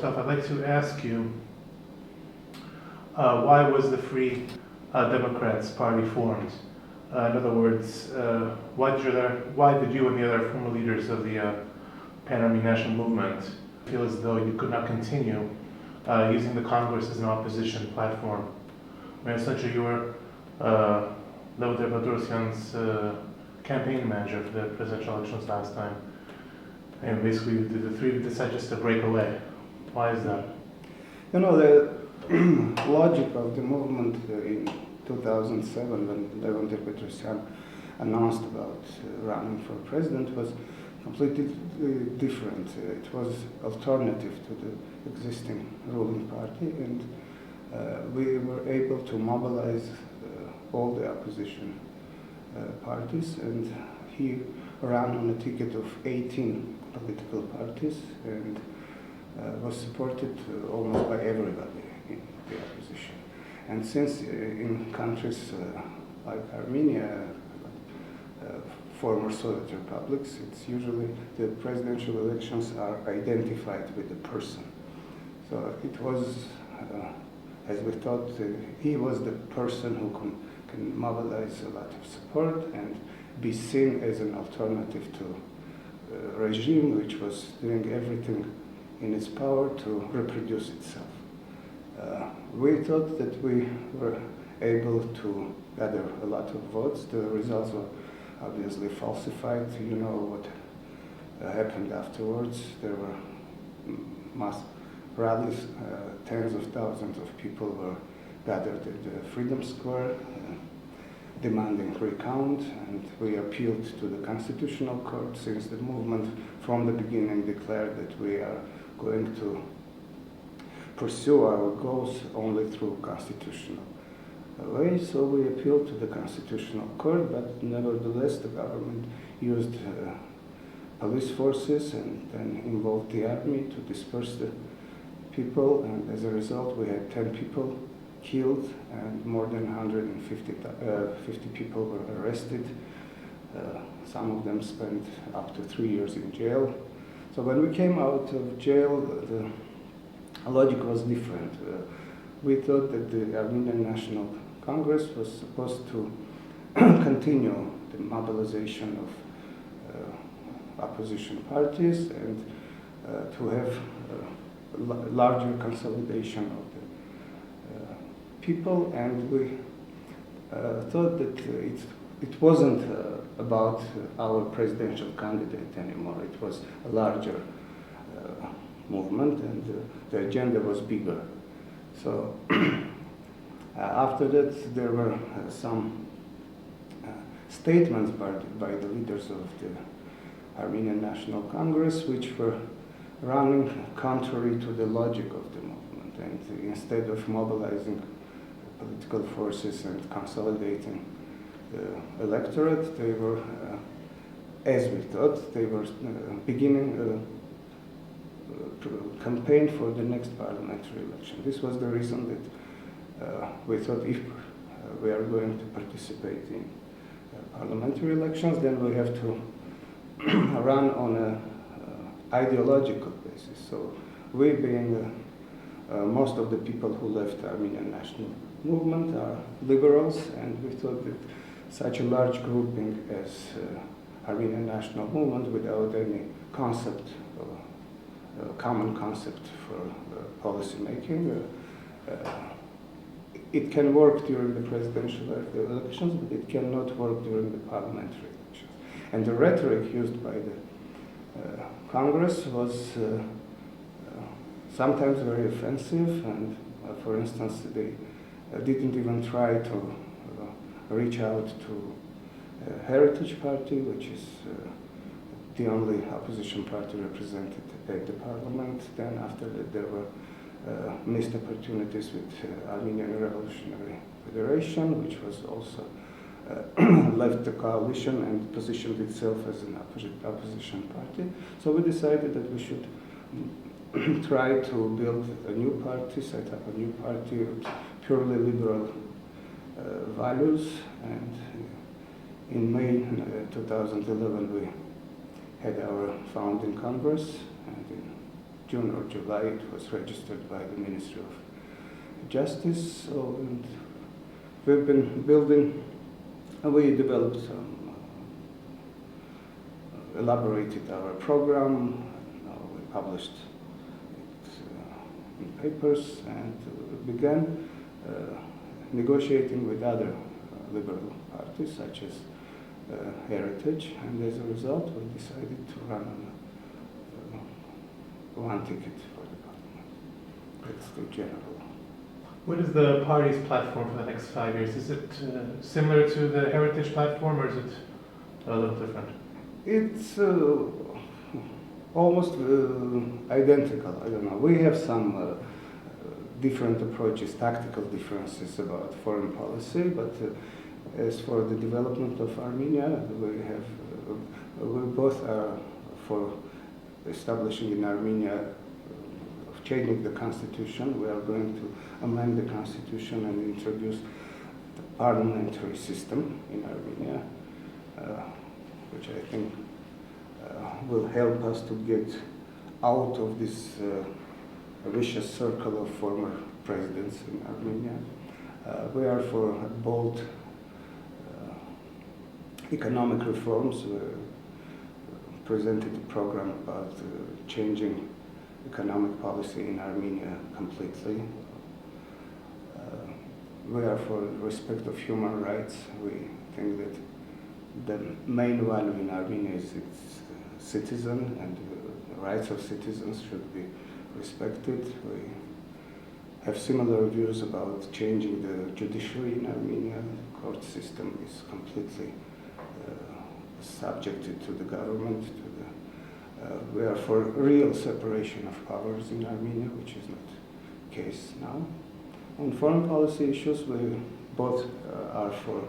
stuff, I'd like to ask you, why was the Free Democrats Party formed? In other words, why did you and the other former leaders of the Pan-Armenian National Movement feel as though you could not continue using the Congress as an opposition platform? I mean, essentially, you were Leopold Bedrosyan's campaign manager for the presidential elections last time. And basically, the three decided just to break away. Why is that? You know, the logic of the movement in 2007, when Leopold Bedrosyan announced about running for president, was completely different. It was alternative to the existing ruling party, and we were able to mobilize all the opposition parties, and he ran on a ticket of 18 political parties and was supported almost by everybody in the opposition. And since in countries like Armenia, former Soviet republics, it's usually the presidential elections are identified with the person. So it was, as we thought, he was the person who can mobilize a lot of support and be seen as an alternative to a regime which was doing everything in its power to reproduce itself. We thought that we were able to gather a lot of votes. The results were obviously falsified. You know what happened afterwards. There were mass rallies. Tens of thousands of people were gathered at the Freedom Square demanding recount, and we appealed to the Constitutional Court, since the movement from the beginning declared that we are going to pursue our goals only through constitutional way. So we appealed to the Constitutional Court, but nevertheless the government used police forces and then involved the army to disperse the people, and as a result we had 10 people killed and more than 150 people were arrested. Some of them spent up to 3 years in jail. So when we came out of jail, the logic was different. We thought that the Armenian National Congress was supposed to continue the mobilization of opposition parties and to have a larger consolidation of the people, and we thought that it wasn't about our presidential candidate anymore. It was a larger movement, and the agenda was bigger. So after that, there were some statements by the leaders of the Armenian National Congress which were running contrary to the logic of the movement. And instead of mobilizing political forces and consolidating the electorate, they were, as we thought, they were beginning a campaign for the next parliamentary election. This was the reason that we thought if we are going to participate in parliamentary elections, then we have to run on an ideological basis. So we, being most of the people who left Armenian National Movement are liberals, and we thought that such a large grouping as Armenian National Movement without any concept, common concept for policy making, it can work during the presidential elections, but it cannot work during the parliamentary elections. And the rhetoric used by the Congress was sometimes very offensive, and for instance, they didn't even try to reach out to Heritage Party, which is the only opposition party represented at the parliament. Then after that, there were missed opportunities with Armenian Revolutionary Federation, which was also left the coalition and positioned itself as an opposition party. So we decided that we should try to build a new party, set up a new party with purely liberal values. And in May 2011 we had our founding Congress, and in June or July, it was registered by the Ministry of Justice. So, and we've been building, we developed some, elaborated our program. We published it in papers and began negotiating with other liberal parties such as Heritage, and as a result we decided to run on one ticket for the parliament. That's the general. What is the party's platform for the next 5 years? Is it similar to the Heritage platform, or is it a little different? It's almost identical. I don't know. We have some different approaches, tactical differences about foreign policy, but as for the development of Armenia, we both are for establishing in Armenia, of changing the constitution. We are going to amend the constitution and introduce the parliamentary system in Armenia, which I think will help us to get out of this vicious circle of former presidents in Armenia. We are for bold economic reforms. We presented a program about changing economic policy in Armenia completely. We are for respect of human rights. We think that the main value in Armenia is its citizen, and the rights of citizens should be respected. We have similar views about changing the judiciary in Armenia. The court system is completely subjected to the government. We are for real separation of powers in Armenia, which is not the case now. On foreign policy issues, we both are for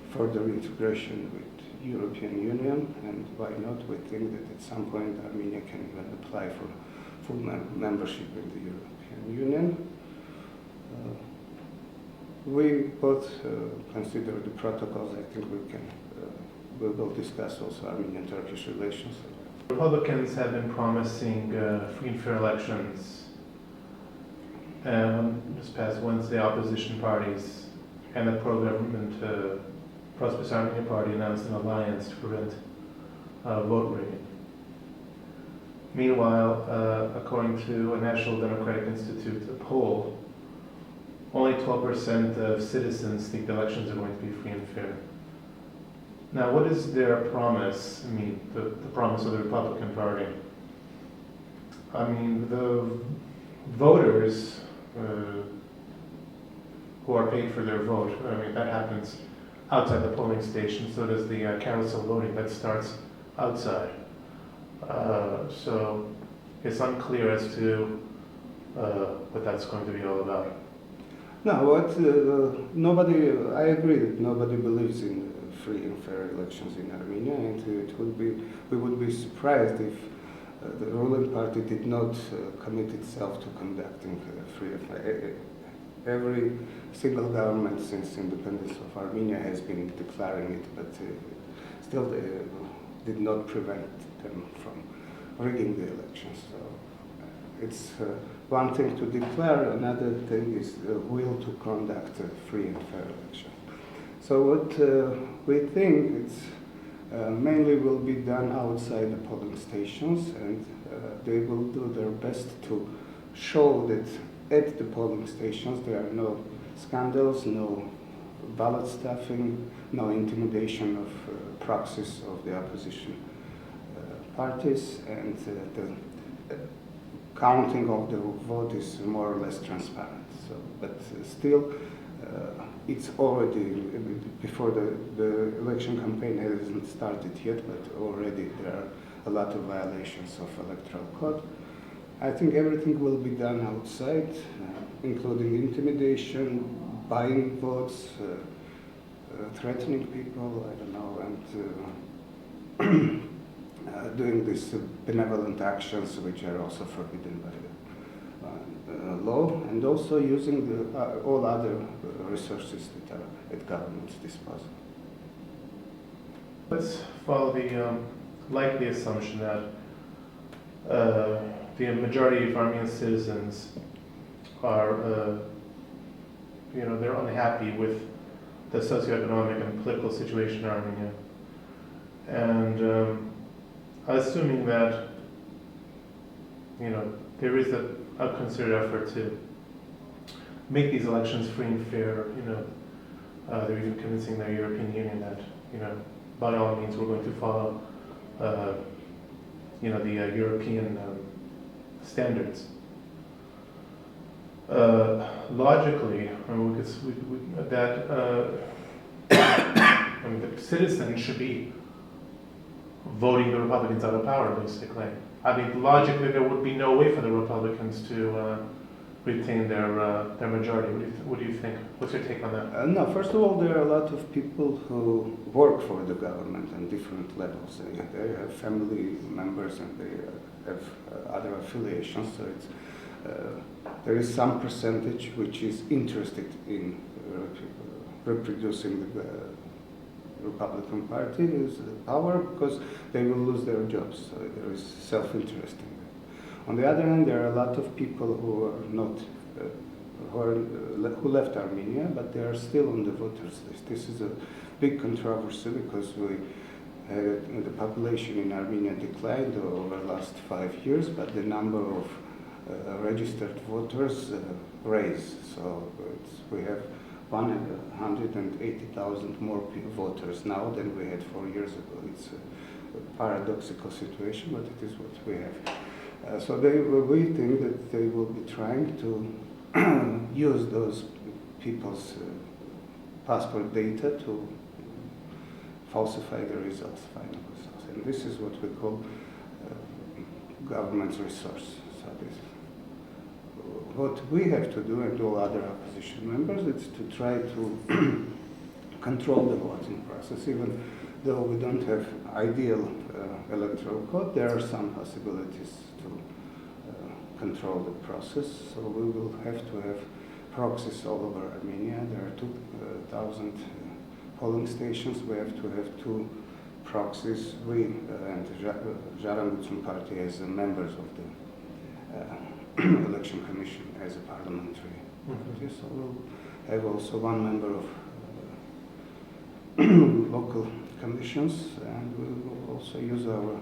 further integration with European Union, and why not? We think that at some point Armenia can even apply for full membership in the European Union. We both consider the protocols. I think we will discuss also Armenian-Turkish relations. Republicans have been promising free and fair elections. This past Wednesday, opposition parties and the pro-government Prosperous Armenian Party announced an alliance to prevent vote rigging. Meanwhile, according to a National Democratic Institute poll, only 12% of citizens think the elections are going to be free and fair. Now, what is their promise? I mean, the promise of the Republican Party. I mean, the voters who are paid for their vote, I mean, that happens outside the polling station, so does the carousel voting that starts outside. So it's unclear as to what that's going to be all about. No, nobody, I agree that nobody believes in free and fair elections in Armenia, and we would be surprised if the ruling party did not commit itself to conducting free and fair. Every single government since independence of Armenia has been declaring it, but still they did not prevent them from rigging the elections. So it's one thing to declare, another thing is the will to conduct a free and fair election. So what we think it's mainly will be done outside the polling stations, and they will do their best to show that at the polling stations there are no scandals, no ballot stuffing, no intimidation of proxies of the opposition parties, and the counting of the vote is more or less transparent. So, but still, it's already, before the election campaign hasn't started yet, but already there are a lot of violations of electoral code. I think everything will be done outside, including intimidation, buying votes, threatening people, I don't know, and doing these benevolent actions which are also forbidden by the law, and also using all other resources that are at government's disposal. Let's follow the likely assumption that the majority of Armenian citizens are, they're unhappy with the socioeconomic and political situation in Armenia. And assuming that, there is a concerted effort to make these elections free and fair, they're even convincing the European Union that, by all means we're going to follow, the European standards. Logically, the citizens should be voting the Republicans out of power, basically. Logically, there would be no way for the Republicans to retain their majority. What do you think? What's your take on that? No, first of all, there are a lot of people who work for the government on different levels. They have family members and they have other affiliations. So there is some percentage which is interested in reproducing the Republican Party's power because they will lose their jobs. So there is self-interest in that. On the other hand, there are a lot of people who are not, who left Armenia, but they are still on the voters list. This is a big controversy because the population in Armenia declined over the last 5 years, but the number of registered voters raised. So we have 180,000 more voters now than we had 4 years ago. It's a paradoxical situation, but it is what we have. So we think that they will be trying to use those people's passport data to falsify the results, final results. And this is what we call government's resource. So what we have to do, and all other opposition members, is to try to control the voting process. Even though we don't have ideal electoral code, there are some possibilities to control the process. So we will have to have proxies all over Armenia. There are 2,000 polling stations. We have to have 2 proxies. We and the Arzoumanian party as members of the election commission as a parliamentary party. So we'll have also 1 member of local commissions, and we will also use our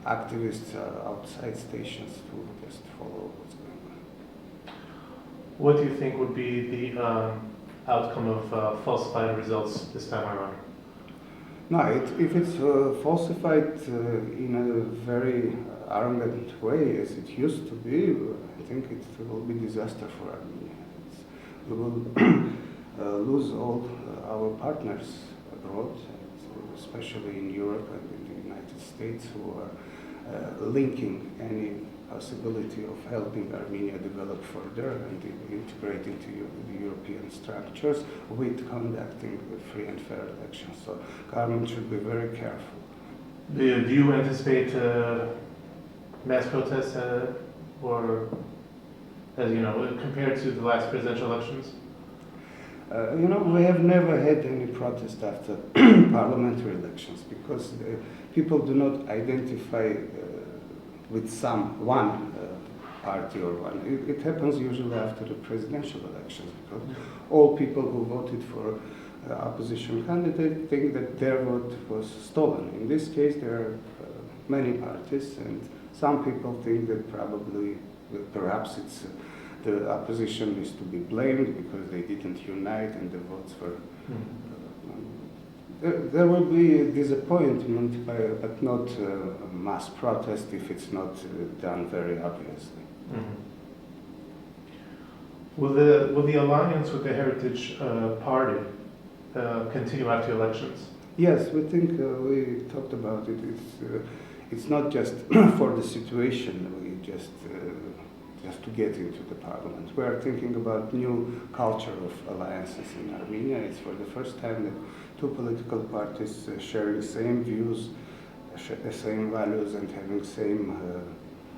activists outside stations to just follow what's going on. What do you think would be the outcome of falsified results this time around? No, if it's falsified in a very arrogant way, as it used to be, I think it will be disaster for Armenia. We will lose all our partners abroad, especially in Europe and in the United States, who are linking any possibility of helping Armenia develop further and integrate into the European structures with conducting free and fair elections. So government should be very careful. Do you anticipate mass protests, or compared to the last presidential elections? We have never had any protest after parliamentary elections because people do not identify with one party or one. It happens usually after the presidential elections because all people who voted for opposition candidate think that their vote was stolen. In this case, there are many parties, and some people think that perhaps it's the opposition is to be blamed because they didn't unite and the votes were. There will be disappointment, but not a mass protest if it's not done very obviously. Mm-hmm. Will the alliance with the Heritage Party continue after elections? Yes, we think we talked about it. It's not just for the situation. We just to get into the parliament. We are thinking about new culture of alliances in Armenia. It's for the first time that 2 political parties share the same views, the same values, and having same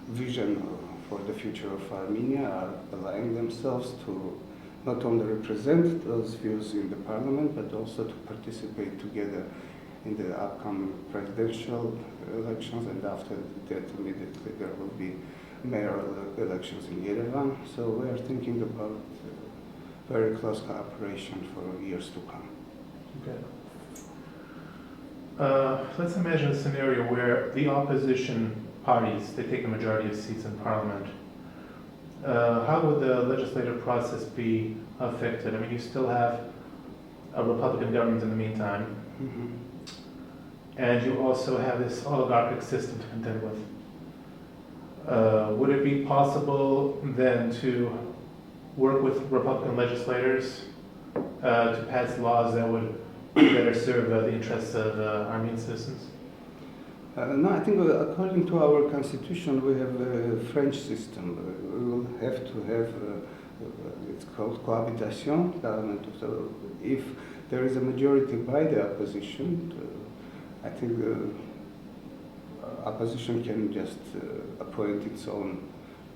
vision for the future of Armenia, are allying themselves to not only represent those views in the parliament, but also to participate together in the upcoming presidential elections, and after that immediately there will be mayoral elections in Yerevan. So we are thinking about very close cooperation for years to come. Okay. Let's imagine a scenario where the opposition parties, they take a majority of seats in parliament. How would the legislative process be affected? I mean, you still have a Republican government in the meantime, Mm-hmm. and you also have this oligarchic system to contend with. Would it be possible then to work with Republican legislators to pass laws that would better serve the interests of Armenian citizens? No, I think according to our constitution, we have a French system. We will have to have, it's called cohabitation government. So if there is a majority by the opposition, I think the opposition can just appoint its own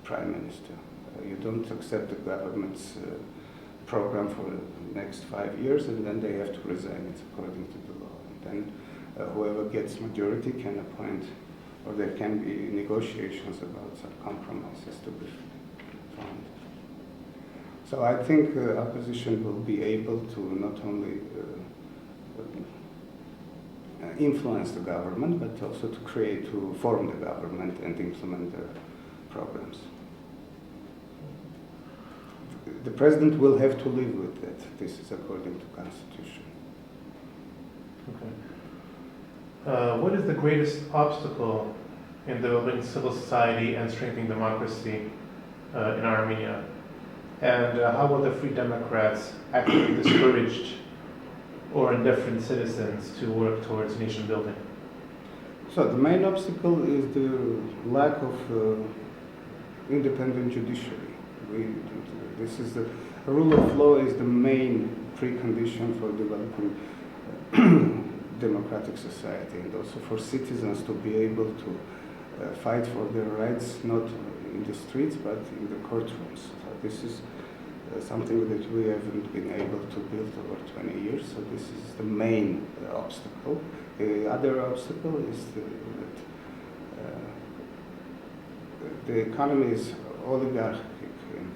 prime minister. You don't accept the government's program for the next 5 years, and then they have to resign. It's according to the law. And then whoever gets majority can appoint, or there can be negotiations about some compromises to be found. So I think opposition will be able to not only influence the government, but also to form the government and implement their programs. The president will have to live with that. This is according to constitution. Okay. What is the greatest obstacle in developing civil society and strengthening democracy in Armenia? And how will the Free Democrats actually discourage or indifferent citizens to work towards nation building? So the main obstacle is the lack of independent judiciary. This is the rule of law is the main precondition for developing democratic society, and also for citizens to be able to fight for their rights, not in the streets but in the courtrooms. So this is something that we haven't been able to build over 20 years. So this is the main obstacle. The other obstacle is that the economy is oligarchic, and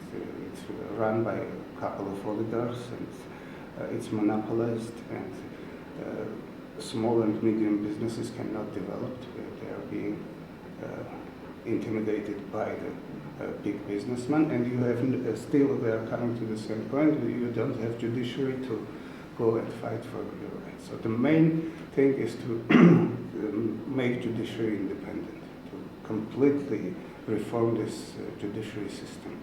it's run by a couple of oligarchs, and it's monopolized, and small and medium businesses cannot develop. They are being intimidated by the big businessmen, and you have still, they are coming to the same point, you don't have judiciary to go and fight for your rights. So the main thing is to make judiciary independent, to completely reform this judiciary system.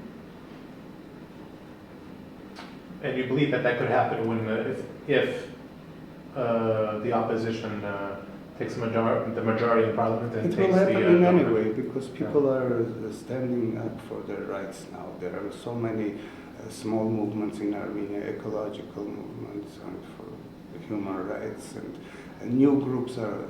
And you believe that that could happen when, if the opposition takes the majority in parliament and it takes will happen the in any government? way, because people are standing up for their rights now. There are so many small movements in Armenia, ecological movements and for human rights, and new groups are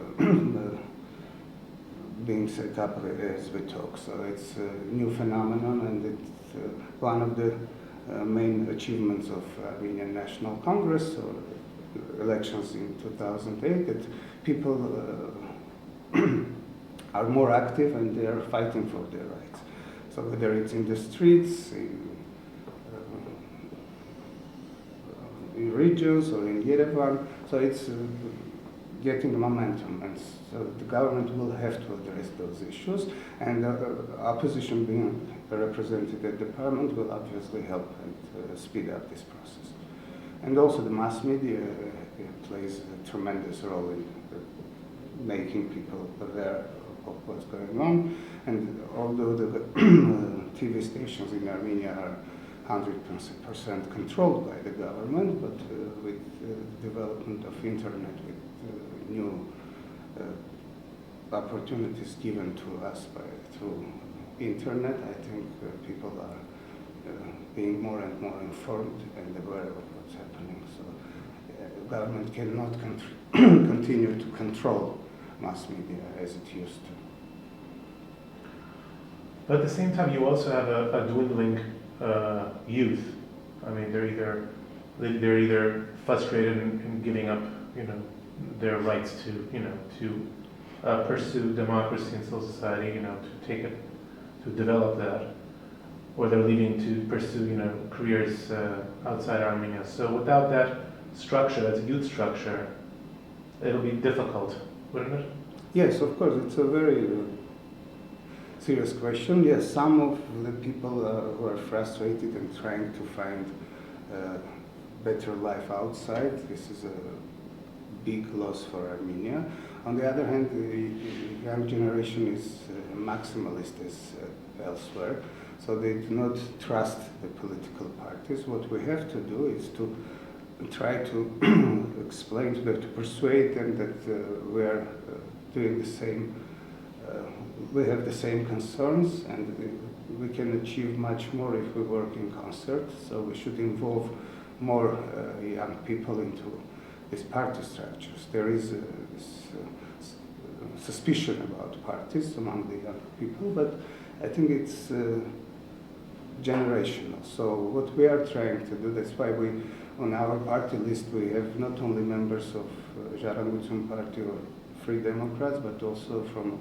being set up as we talk. So it's a new phenomenon, and it's one of the main achievements of Armenian National Congress, or elections in 2008, that people are more active and they are fighting for their rights. So whether it's in the streets, in regions, or in Yerevan, so it's getting momentum, and so the government will have to address those issues, and opposition being represented at the parliament will obviously help and speed up this process. And also the mass media plays a tremendous role in making people aware of what's going on, and although the TV stations in Armenia are 100% controlled by the government, but with development of internet, with new opportunities given to us through internet, I think people are being more and more informed and aware of what's happening. So the government cannot continue to control mass media as it used to. But at the same time, you also have a dwindling youth. I mean, they're either frustrated and giving up, their rights to, pursue democracy and civil society, to take it, to develop that, or they're leaving to pursue, careers outside Armenia. So without that structure, that's a youth structure, it'll be difficult, wouldn't it? Yes, of course, it's a very serious question. Yes, some of the people who are frustrated and trying to find better life outside, this is a big loss for Armenia. On the other hand, the young generation is maximalist as elsewhere, so they do not trust the political parties. What we have to do is to try to explain to them, to persuade them that we are doing the same, we have the same concerns, and we can achieve much more if we work in concert. So we should involve more young people into these party structures. There is suspicion about parties among the young people, but I think it's generational. So what we are trying to do, that's why we, on our party list, we have not only members of Arzoumanian Party or Free Democrats, but also from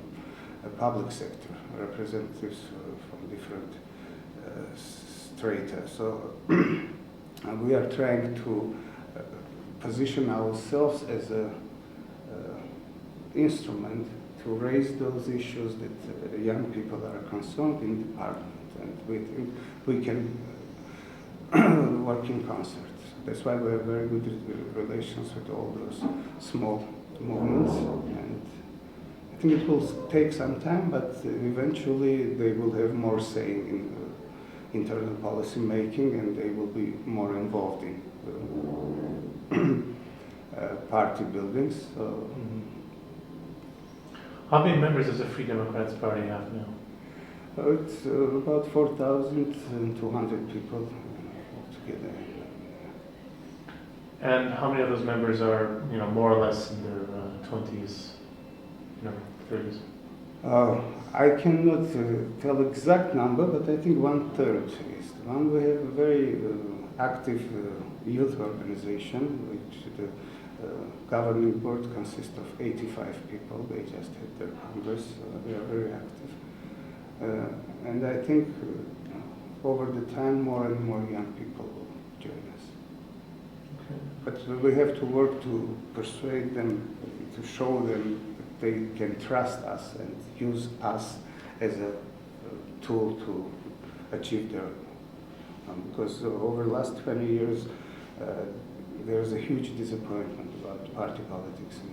a public sector, representatives from different strata. So we are trying to position ourselves as a instrument to raise those issues that young people are concerned in the parliament, and we think we can work in concert. That's why we have very good relations with all those small movements, and I think it will take some time, but eventually they will have more say in internal policy making, and they will be more involved in party buildings. So, how many members does the Free Democrats Party have now? it's about 4,200 people altogether. And how many of those members are, more or less in their 20s, 30s? I cannot tell exact number, but I think 1/3 is the one. We have a very active youth organization, which the governing board consists of 85 people. They just had their congress, so they are very active. And I think over the time, more and more young people will join us. Okay. But we have to work to persuade them, to show them that they can trust us and use us as a tool to achieve their, because over the last 20 years, there's a huge disappointment about party politics in